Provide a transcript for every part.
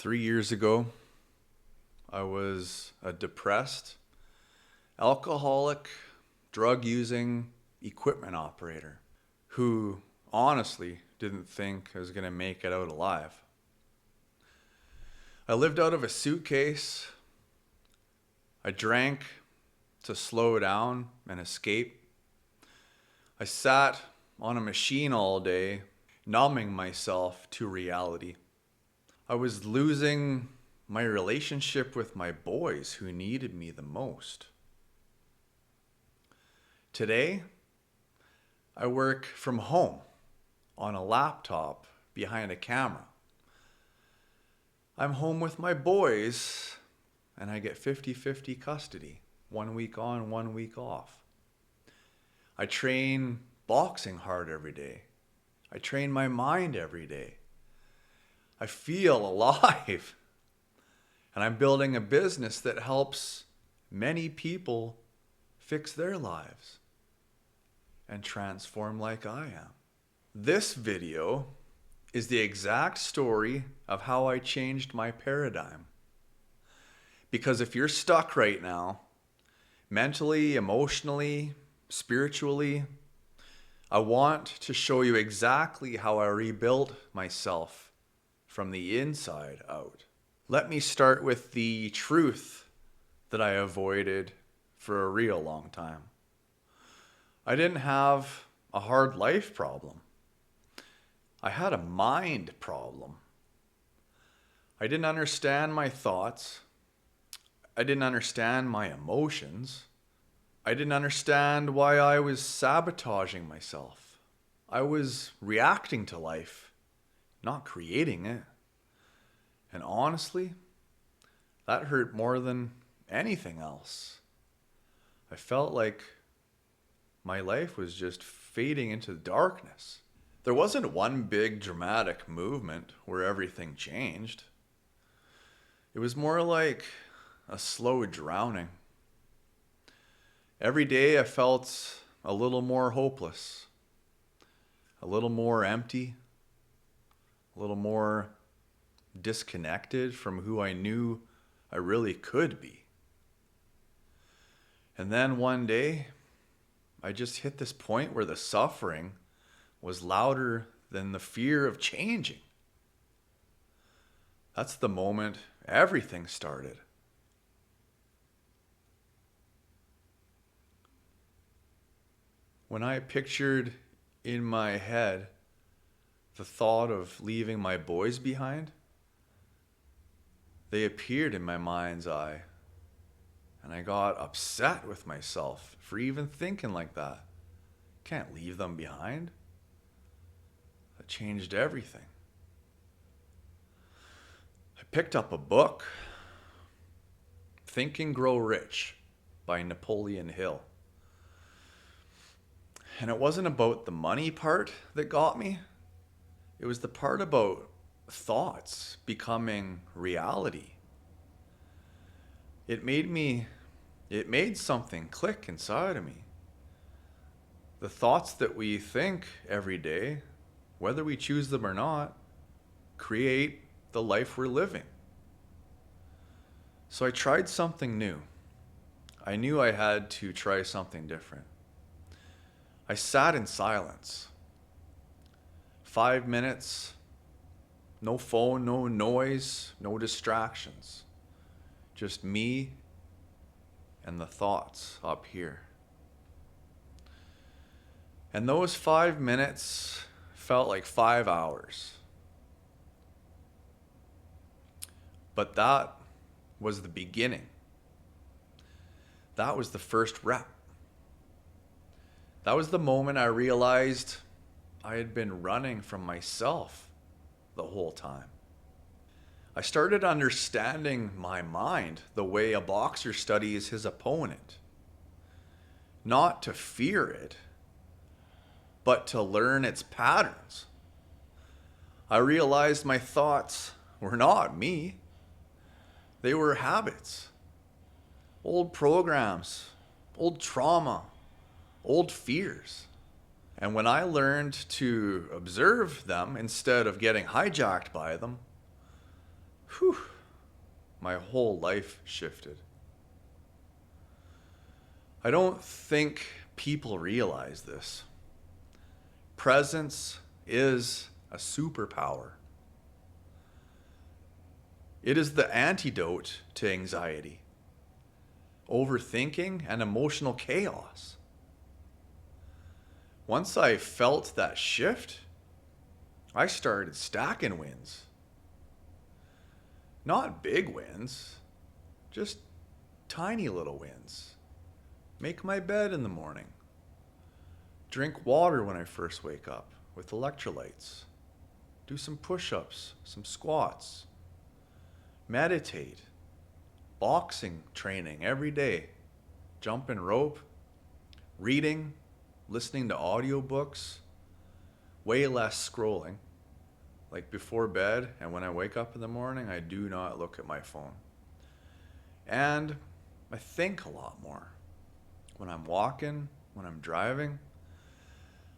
3 years ago, I was a depressed, alcoholic, drug-using equipment operator who honestly didn't think I was going to make it out alive. I lived out of a suitcase. I drank to slow down and escape. I sat on a machine all day, numbing myself to reality. I was losing my relationship with my boys who needed me the most. Today, I work from home on a laptop behind a camera. I'm home with my boys and I get 50-50 custody, 1 week on, 1 week off. I train boxing hard every day. I train my mind every day. I feel alive. And I'm building a business that helps many people fix their lives and transform like I am. This video is the exact story of how I changed my paradigm. Because if you're stuck right now, mentally, emotionally, spiritually, I want to show you exactly how I rebuilt myself from the inside out. Let me start with the truth that I avoided for a real long time. I didn't have a hard life problem. I had a mind problem. I didn't understand my thoughts. I didn't understand my emotions. I didn't understand why I was sabotaging myself. I was reacting to life, not creating it. And honestly, that hurt more than anything else. I felt like my life was just fading into darkness. There wasn't one big dramatic movement where everything changed. It was more like a slow drowning. Every day I felt a little more hopeless, a little more empty, a little more disconnected from who I knew I really could be. And then one day, I just hit this point where the suffering was louder than the fear of changing. That's the moment everything started. When I pictured in my head the thought of leaving my boys behind, they appeared in my mind's eye, and I got upset with myself for even thinking like that. Can't leave them behind. That changed everything. I picked up a book, Think and Grow Rich by Napoleon Hill. And it wasn't about the money part that got me. It was the part about thoughts becoming reality. It made something click inside of me. The thoughts that we think every day, whether we choose them or not, create the life we're living. So I tried something new. I knew I had to try something different. I sat in silence. 5 minutes, no phone, no noise, no distractions. Just me and the thoughts up here. And those 5 minutes felt like 5 hours. But that was the beginning. That was the first rep. That was the moment I realized I had been running from myself the whole time. I started understanding my mind the way a boxer studies his opponent. Not to fear it, but to learn its patterns. I realized my thoughts were not me. They were habits, old programs, old trauma, old fears. And when I learned to observe them instead of getting hijacked by them, whew, my whole life shifted. I don't think people realize this. Presence is a superpower. It is the antidote to anxiety, overthinking, and emotional chaos. Once I felt that shift, I started stacking wins. Not big wins, just tiny little wins. Make my bed in the morning. Drink water when I first wake up with electrolytes. Do some push-ups, some squats. Meditate. Boxing training every day. Jumping rope. Reading. Listening to audiobooks. Way less scrolling. Like before bed and when I wake up in the morning, I do not look at my phone. And I think a lot more. When I'm walking, when I'm driving,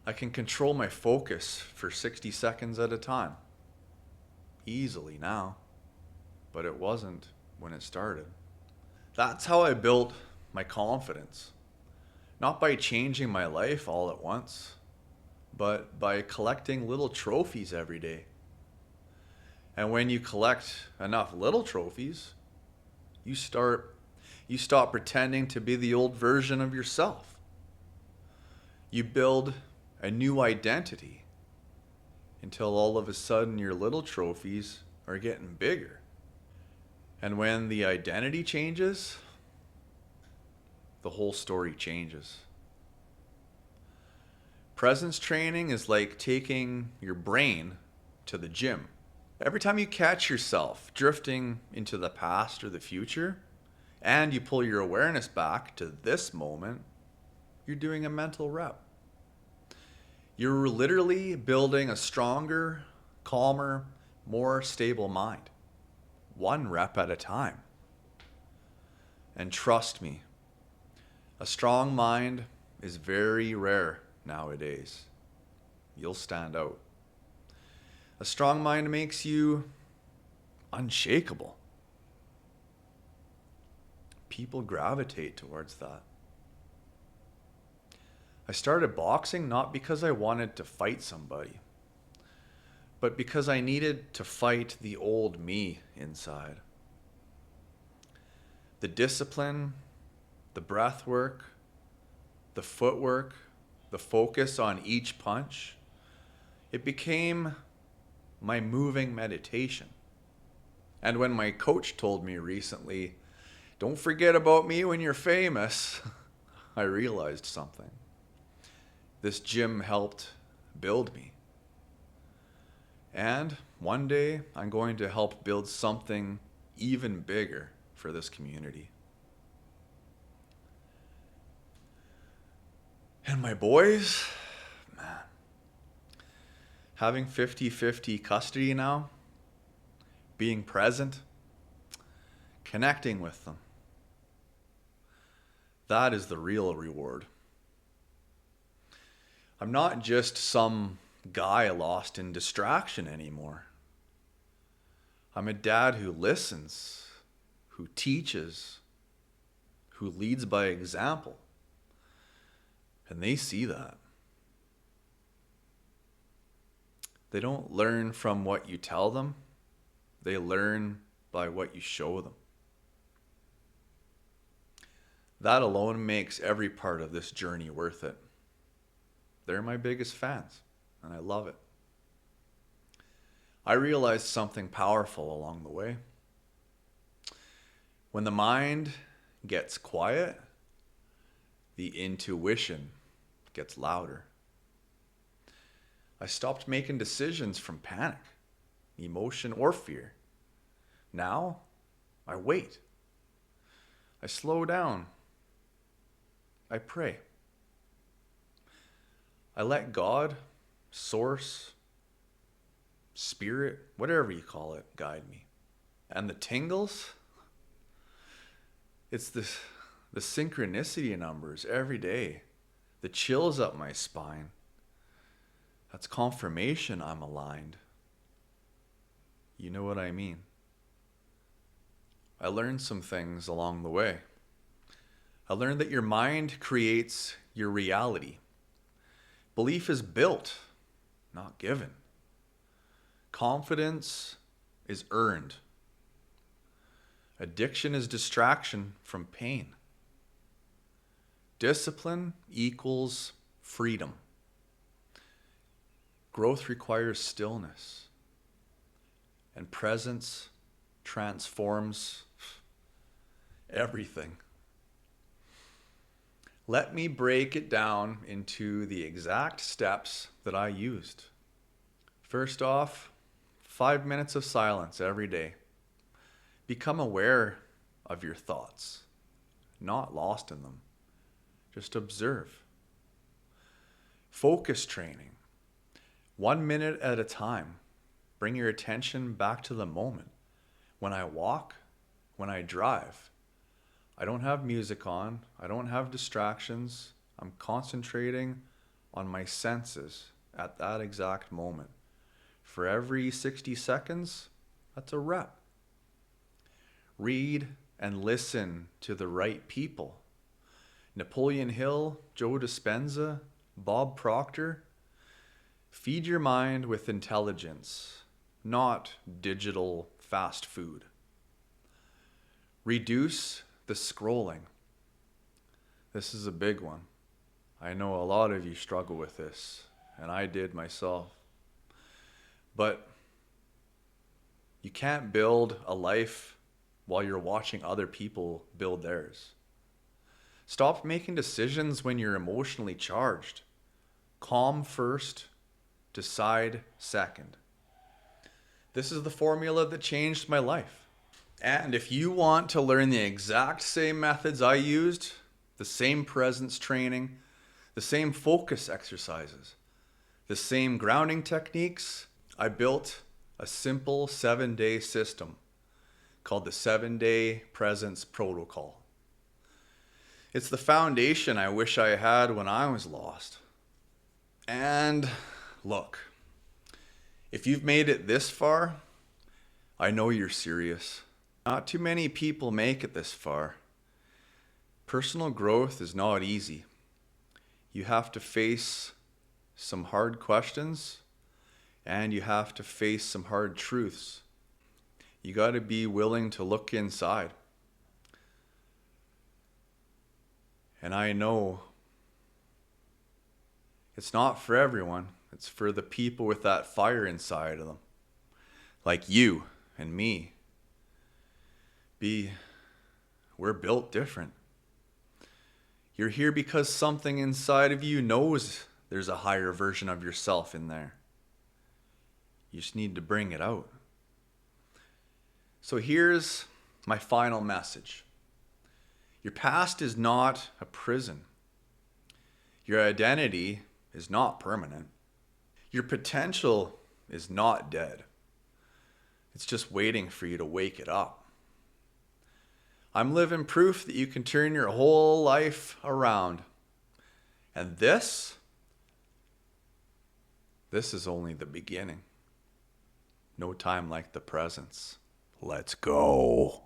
I can control my focus for 60 seconds at a time. Easily now, but it wasn't when it started. That's how I built my confidence. Not by changing my life all at once, but by collecting little trophies every day. And when you collect enough little trophies, you stop pretending to be the old version of yourself. You build a new identity until all of a sudden your little trophies are getting bigger. And when the identity changes, the whole story changes. Presence training is like taking your brain to the gym. Every time you catch yourself drifting into the past or the future, and you pull your awareness back to this moment, you're doing a mental rep. You're literally building a stronger, calmer, more stable mind. One rep at a time. And trust me, a strong mind is very rare nowadays. You'll stand out. A strong mind makes you unshakable. People gravitate towards that. I started boxing not because I wanted to fight somebody, but because I needed to fight the old me inside. The discipline, the breath work, the footwork, the focus on each punch, it became my moving meditation. And when my coach told me recently, "Don't forget about me when you're famous," I realized something. This gym helped build me. And one day, I'm going to help build something even bigger for this community. And my boys, man, having 50-50 custody now, being present, connecting with them, that is the real reward. I'm not just some guy lost in distraction anymore. I'm a dad who listens, who teaches, who leads by example. And they see that. They don't learn from what you tell them. They learn by what you show them. That alone makes every part of this journey worth it. They're my biggest fans, and I love it. I realized something powerful along the way. When the mind gets quiet, the intuition gets louder. I stopped making decisions from panic, emotion, or fear. Now, I wait. I slow down. I pray. I let God, source, spirit, whatever you call it, guide me. And the tingles, it's the synchronicity numbers every day. The chills up my spine. That's confirmation I'm aligned. You know what I mean. I learned some things along the way. I learned that your mind creates your reality. Belief is built, not given. Confidence is earned. Addiction is distraction from pain. Discipline equals freedom. Growth requires stillness. And presence transforms everything. Let me break it down into the exact steps that I used. First off, 5 minutes of silence every day. Become aware of your thoughts, not lost in them. Just observe. Focus training. 1 minute at a time. Bring your attention back to the moment. When I walk, when I drive, I don't have music on. I don't have distractions. I'm concentrating on my senses at that exact moment. For every 60 seconds, that's a rep. Read and listen to the right people. Napoleon Hill, Joe Dispenza, Bob Proctor. Feed your mind with intelligence, not digital fast food. Reduce the scrolling. This is a big one. I know a lot of you struggle with this, and I did myself. But you can't build a life while you're watching other people build theirs. Stop making decisions when you're emotionally charged. Calm first, decide second. This is the formula that changed my life. And if you want to learn the exact same methods I used, the same presence training, the same focus exercises, the same grounding techniques, I built a simple 7-day system called the 7-Day Presence Protocol. It's the foundation I wish I had when I was lost. And look, if you've made it this far, I know you're serious. Not too many people make it this far. Personal growth is not easy. You have to face some hard questions, and you have to face some hard truths. You got to be willing to look inside. And I know it's not for everyone. It's for the people with that fire inside of them. Like you and me. We're built different. You're here because something inside of you knows there's a higher version of yourself in there. You just need to bring it out. So here's my final message. Your past is not a prison. Your identity is not permanent. Your potential is not dead. It's just waiting for you to wake it up. I'm living proof that you can turn your whole life around. And this is only the beginning. No time like the presence. Let's go.